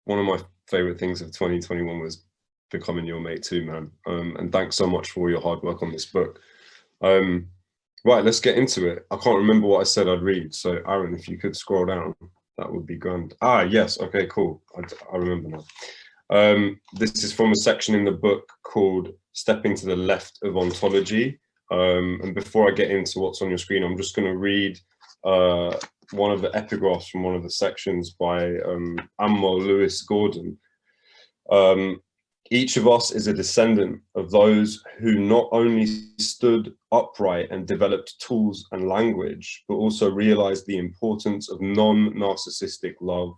one of my favorite things of 2021 was becoming your mate too, man. And thanks so much for all your hard work on this book. Right, let's get into it. I can't remember what I said I'd read. So Aaron, if you could scroll down, that would be grand. Ah, yes. Okay, cool. I remember now. This is from a section in the book called Stepping to the Left of Ontology. And before I get into what's on your screen, I'm just going to read one of the epigraphs from one of the sections by Ammo Lewis Gordon. Each of us is a descendant of those who not only stood upright and developed tools and language, but also realized the importance of non-narcissistic love.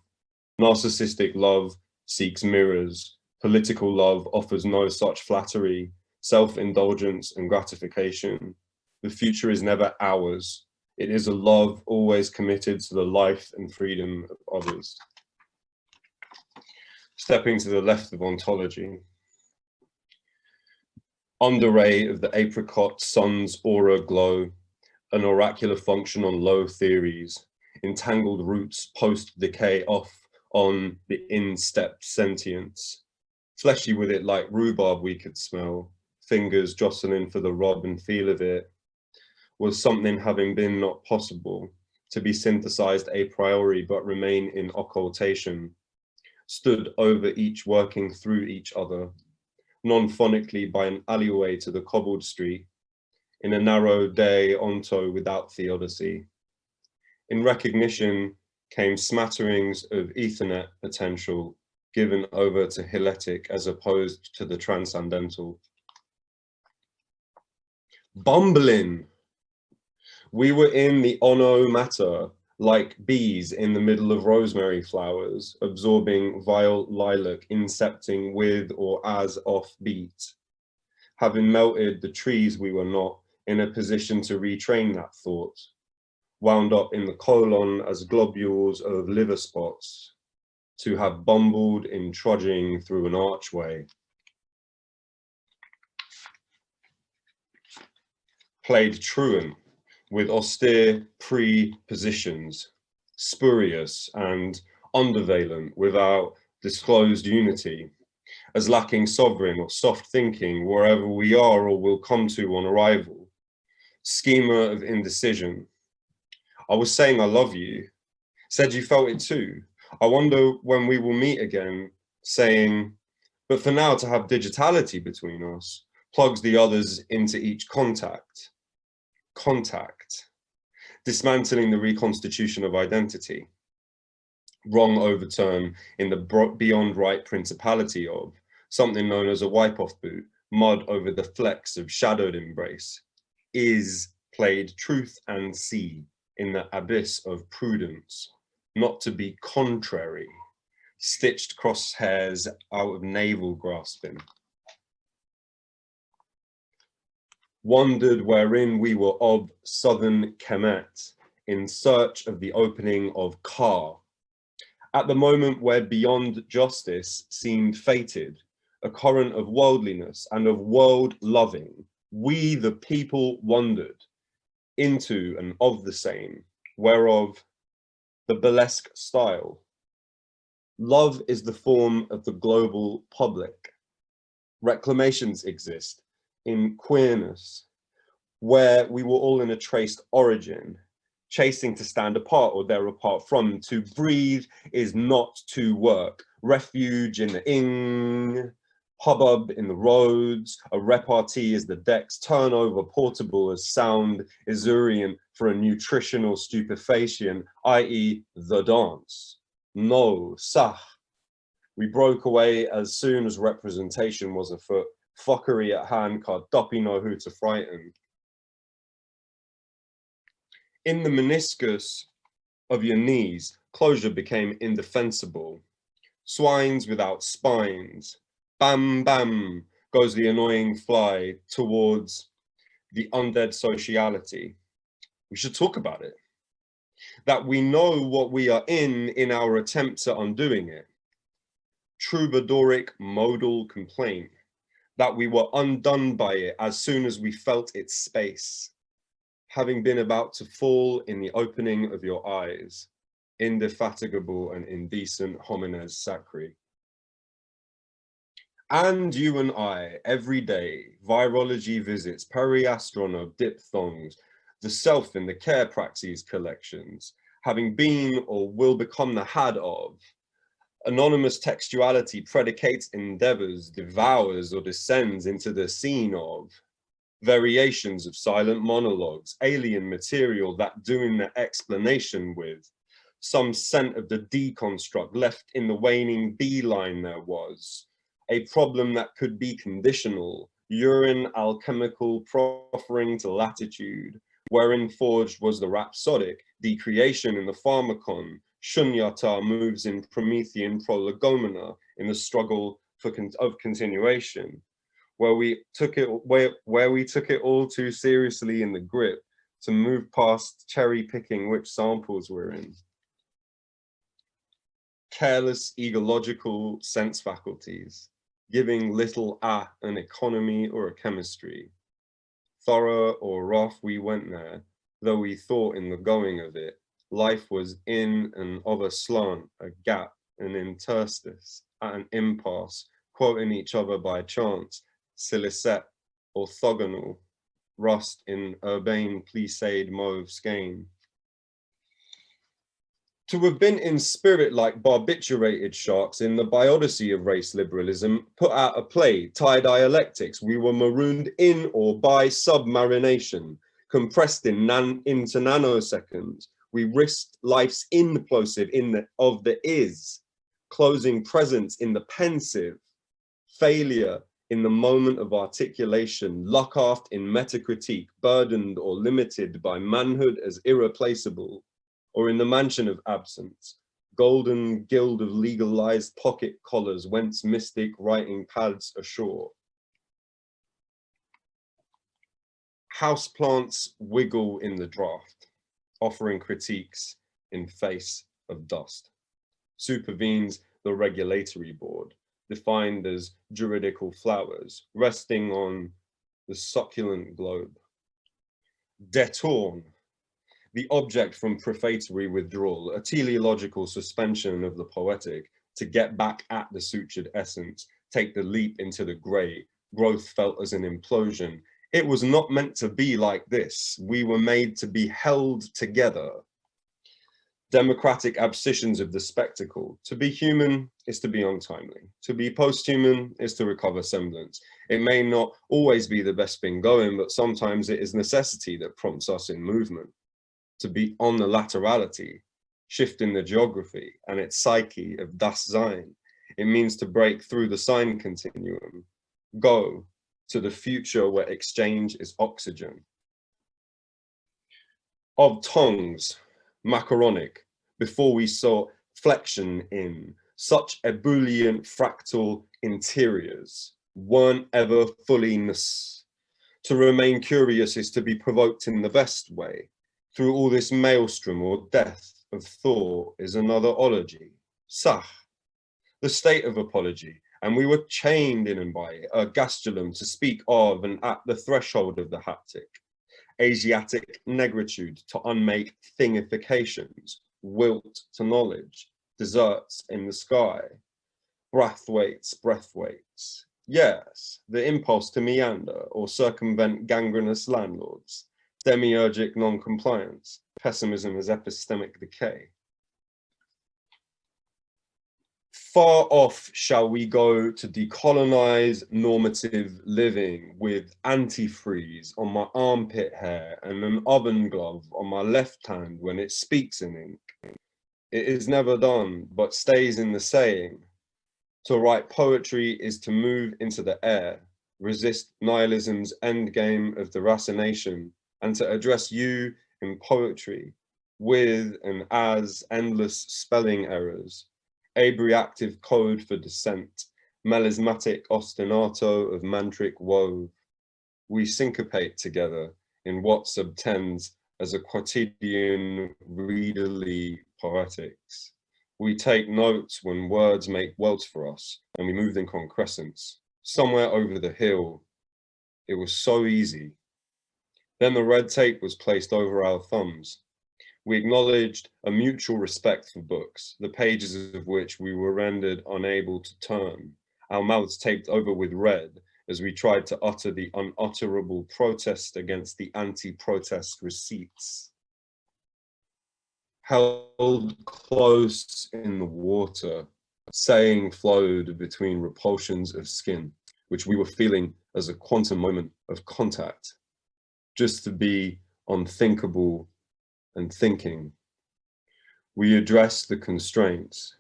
Narcissistic love seeks mirrors. Political love offers no such flattery, self-indulgence and gratification. The future is never ours. It is a love always committed to the life and freedom of others. Stepping to the left of ontology. Underray of the apricot sun's aura glow, an oracular function on low theories, entangled roots post-decay off on the in-step sentience. Fleshy with it like rhubarb we could smell, fingers jostling for the rub and feel of it. Was something having been not possible, to be synthesized a priori but remain in occultation, stood over each working through each other, non-phonically by an alleyway to the cobbled street, in a narrow day onto without theodicy. In recognition came smatterings of Ethernet potential given over to Hiletic as opposed to the transcendental. Bumbling! We were in the ono matter, like bees in the middle of rosemary flowers, absorbing vile lilac, incepting with or as offbeat. Having melted the trees we were not, in a position to retrain that thought, wound up in the colon as globules of liver spots, to have bumbled in trudging through an archway. Played truant with austere prepositions, spurious and undervalent without disclosed unity, as lacking sovereign or soft thinking wherever we are or will come to on arrival. Schema of indecision. I was saying I love you, said you felt it too. I wonder when we will meet again, saying, but for now to have digitality between us plugs the others into each contact. Contact, dismantling the reconstitution of identity, wrong overturn in the beyond right principality of something known as a wipe-off boot, mud over the flecks of shadowed embrace, is played truth and see in the abyss of prudence, not to be contrary, stitched crosshairs out of navel grasping. Wondered wherein we were of southern Kemet, in search of the opening of Ka. At the moment where beyond justice seemed fated, a current of worldliness and of world loving, we the people wandered into and of the same, whereof the burlesque style. Love is the form of the global public. Reclamations exist in queerness, where we were all in a traced origin, chasing to stand apart or they're apart from. To breathe is not to work. Refuge in the ing, hubbub in the roads, a repartee as the decks, turnover portable as sound, esurient for a nutritional stupefaction, i.e. the dance. No, sah. We broke away as soon as representation was afoot. Fuckery at hand, card doppy know who to frighten. In the meniscus of your knees, closure became indefensible. Swines without spines. Bam, bam, goes the annoying fly towards the undead sociality. We should talk about it. That we know what we are in our attempt at undoing it. Troubadouric modal complaint. That we were undone by it as soon as we felt its space, having been about to fall in the opening of your eyes, indefatigable and indecent homines sacri. And you and I, every day, virology visits, periastrono, diphthongs, the self in the care praxis collections, having been or will become the had of. Anonymous textuality predicates endeavors, devours or descends into the scene of. Variations of silent monologues, alien material that doing the explanation with. Some scent of the deconstruct left in the waning beeline there was. A problem that could be conditional, urine alchemical proffering to latitude, wherein forged was the rhapsodic, decreation in the pharmacon, shunyata moves in Promethean prolegomena in the struggle of continuation, where we took it all too seriously in the grip to move past cherry picking which samples we're in. Careless egological sense faculties, giving little an economy or a chemistry. Thorough or rough we went there, though we thought in the going of it, life was in and of a slant, a gap, an interstice, at an impasse, quoting each other by chance, silicet, orthogonal, rust in urbane plissade mauve skein. To have been in spirit like barbiturated sharks in the biodyssey of race liberalism, put out a play, tie-dialectics, we were marooned in or by submarination, compressed into nanoseconds. We risked life's implosive of the is, closing presence in the pensive, failure in the moment of articulation, luckaft in metacritique, burdened or limited by manhood as irreplaceable, or in the mansion of absence, golden guild of legalized pocket collars, whence mystic writing pads ashore. Houseplants wiggle in the draft, offering critiques in face of dust. Supervenes the regulatory board, defined as juridical flowers, resting on the succulent globe. Detourne, the object from prefatory withdrawal, a teleological suspension of the poetic, to get back at the sutured essence, take the leap into the grey, growth felt as an implosion. It was not meant to be like this. We were made to be held together. Democratic abscissions of the spectacle. To be human is to be untimely. To be post-human is to recover semblance. It may not always be the best thing going, but sometimes it is necessity that prompts us in movement. To be on the laterality, shifting the geography and its psyche of das Sein. It means to break through the sign continuum, go to the future where exchange is oxygen. Of tongues, macaronic, before we saw flexion in, such ebullient fractal interiors weren't ever fulliness. To remain curious is to be provoked in the best way. Through all this maelstrom or death of thought is another ology, sach, the state of apology, and we were chained in and by Ergastulum to speak of and at the threshold of the haptic, Asiatic negritude to unmake thingifications, wilt to knowledge, deserts in the sky, breath weights, yes, the impulse to meander or circumvent gangrenous landlords, demiurgic non-compliance, pessimism as epistemic decay. Far off shall we go to decolonize normative living with antifreeze on my armpit hair and an oven glove on my left hand when it speaks in ink. It is never done, but stays in the saying. To write poetry is to move into the air, resist nihilism's endgame of deracination, and to address you in poetry with and as endless spelling errors, abreactive code for dissent, melismatic ostinato of mantric wove. We syncopate together in what subtends as a quotidian readerly poetics. We take notes when words make welts for us, and we move in concrescence. Somewhere over the hill, it was so easy. Then the red tape was placed over our thumbs. We acknowledged a mutual respect for books, the pages of which we were rendered unable to turn, our mouths taped over with red as we tried to utter the unutterable protest against the anti-protest receipts. Held close in the water, saying flowed between repulsions of skin, which we were feeling as a quantum moment of contact, just to be unthinkable and thinking. We addressed the constraints,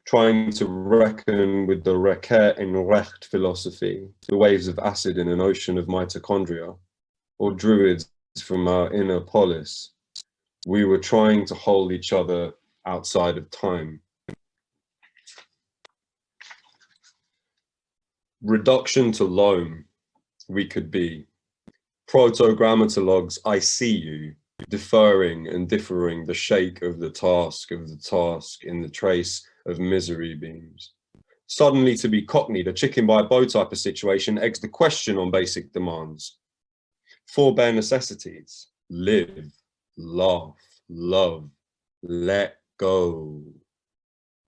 trying to reckon with the Reker en Recht philosophy, the waves of acid in an ocean of mitochondria, or druids from our inner polis. We were trying to hold each other outside of time. Reduction to loam, we could be. Proto-grammatologues, I see you, deferring and differing the shake of the task in the trace of misery beams. Suddenly to be cockneyed, a chicken by a bow type of situation, eggs the question on basic demands. Four bare necessities: live, laugh, love, let go.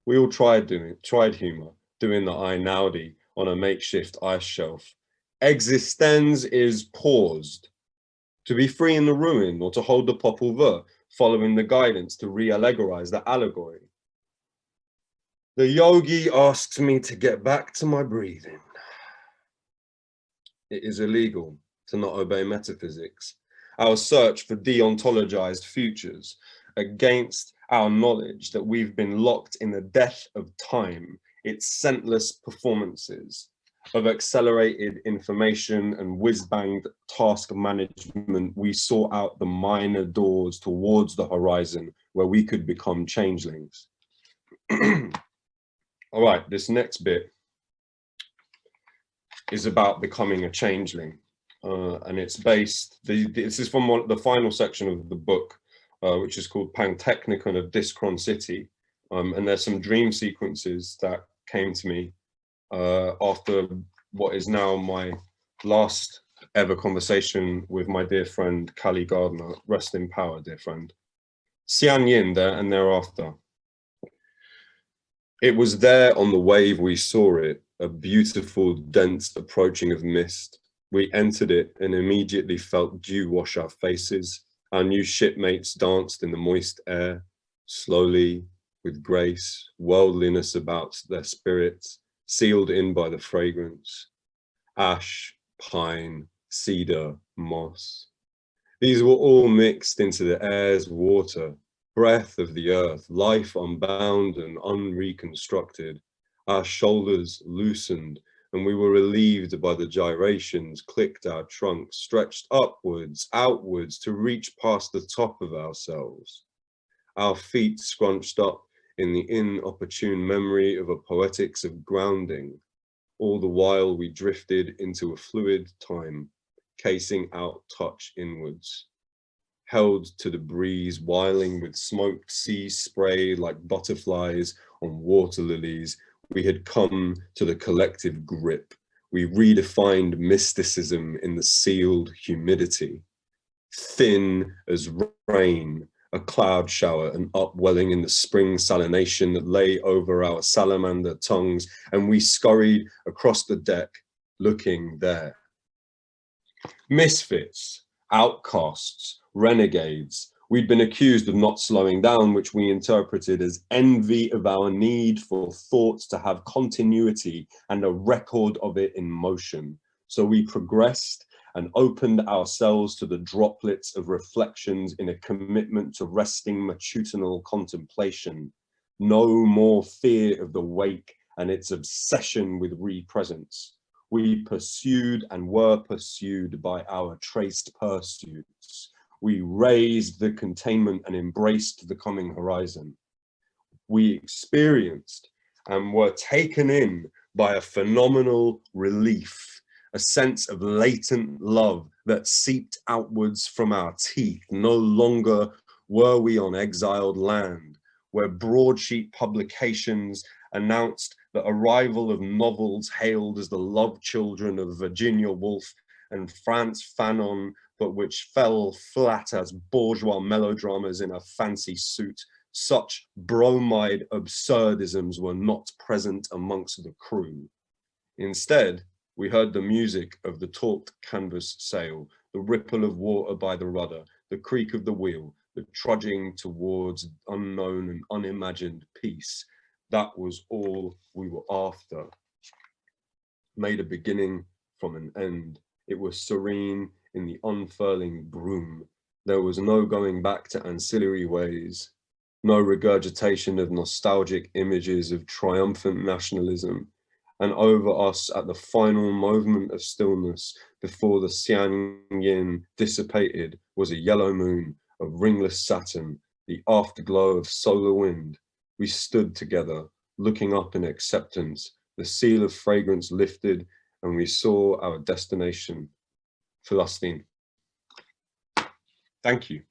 We all tried humor, doing the Einaudi on a makeshift ice shelf. Existenz is paused. To be free in the ruin or to hold the popol vuh, following the guidance to re-allegorize the allegory. The yogi asks me to get back to my breathing. It is illegal to not obey metaphysics. Our search for deontologized futures against our knowledge that we've been locked in the death of time, its scentless performances of accelerated information and whiz-banged task management, we sought out the minor doors towards the horizon where we could become changelings. All right, this next bit is about becoming a changeling. And it's based, this is from the final section of the book, which is called Pantechnicon of Dischronicity. And there's some dream sequences that came to me after what is now my last ever conversation with my dear friend, Callie Gardner. Rest in power, dear friend. Xian Yin there and thereafter. It was there on the wave we saw it, a beautiful, dense approaching of mist. We entered it and immediately felt dew wash our faces. Our new shipmates danced in the moist air, slowly, with grace, worldliness about their spirits, sealed in by the fragrance. Ash, pine, cedar, moss. These were all mixed into the air's water, breath of the earth, life unbound and unreconstructed. Our shoulders loosened, and we were relieved by the gyrations, clicked our trunks, stretched upwards, outwards to reach past the top of ourselves. Our feet scrunched up in the inopportune memory of a poetics of grounding. All the while we drifted into a fluid time, casing out touch inwards. Held to the breeze, whiling with smoked sea spray like butterflies on water lilies, we had come to the collective grip. We redefined mysticism in the sealed humidity. Thin as rain, a cloud shower, an upwelling in the spring salination that lay over our salamander tongues, and we scurried across the deck, looking there. Misfits, outcasts, renegades. We'd been accused of not slowing down, which we interpreted as envy of our need for thoughts to have continuity and a record of it in motion. So we progressed and opened ourselves to the droplets of reflections in a commitment to resting matutinal contemplation. No more fear of the wake and its obsession with re-presence. We pursued and were pursued by our traced pursuits. We raised the containment and embraced the coming horizon. We experienced and were taken in by a phenomenal relief, a sense of latent love that seeped outwards from our teeth. No longer were we on exiled land, where broadsheet publications announced the arrival of novels hailed as the love children of Virginia Woolf and Frantz Fanon, but which fell flat as bourgeois melodramas in a fancy suit. Such bromide absurdisms were not present amongst the crew. Instead, we heard the music of the taut canvas sail, the ripple of water by the rudder, the creak of the wheel, the trudging towards unknown and unimagined peace. That was all we were after. Made a beginning from an end. It was serene in the unfurling broom. There was no going back to ancillary ways, no regurgitation of nostalgic images of triumphant nationalism. And over us at the final moment of stillness before the Xian Yin dissipated was a yellow moon of ringless Saturn, the afterglow of solar wind. We stood together, looking up in acceptance, the seal of fragrance lifted, and we saw our destination, Palestine. Thank you.